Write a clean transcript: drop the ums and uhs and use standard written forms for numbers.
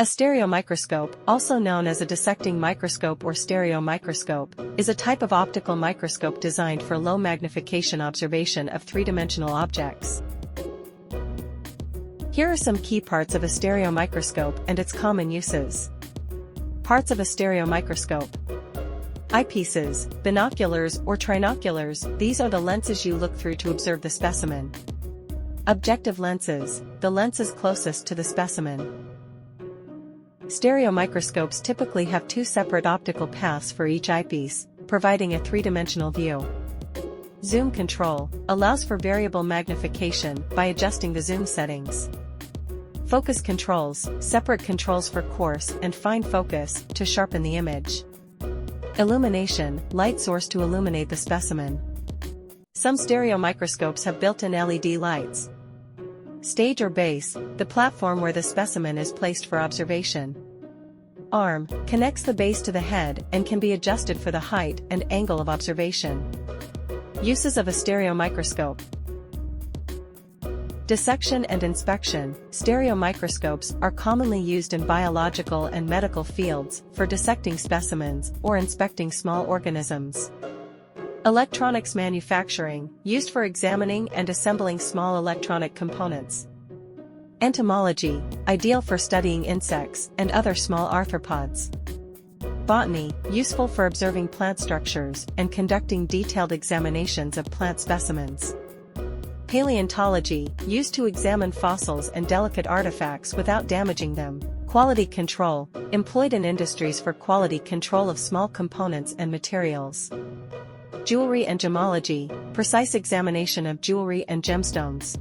A stereomicroscope, also known as a dissecting microscope or stereomicroscope, is a type of optical microscope designed for low magnification observation of three-dimensional objects. Here are some key parts of a stereomicroscope and its common uses. Parts of a stereomicroscope. Eyepieces, binoculars or trinoculars, these are the lenses you look through to observe the specimen. Objective lenses, the lenses closest to the specimen. Stereomicroscopes typically have two separate optical paths for each eyepiece, providing a three-dimensional view. Zoom control allows for variable magnification by adjusting the zoom settings. Focus controls, separate controls for coarse and fine focus to sharpen the image. Illumination, light source to illuminate the specimen. Some stereomicroscopes have built-in LED lights. Stage or base, the platform where the specimen is placed for observation. Arm, connects the base to the head and can be adjusted for the height and angle of observation. Uses of a stereomicroscope. Dissection and inspection. Stereomicroscopes are commonly used in biological and medical fields for dissecting specimens or inspecting small organisms. Electronics manufacturing, used for examining and assembling small electronic components. Entomology, ideal for studying insects and other small arthropods. Botany, useful for observing plant structures and conducting detailed examinations of plant specimens. Paleontology, used to examine fossils and delicate artifacts without damaging them. Quality control, employed in industries for quality control of small components and materials. Jewelry and gemology, precise examination of jewelry and gemstones.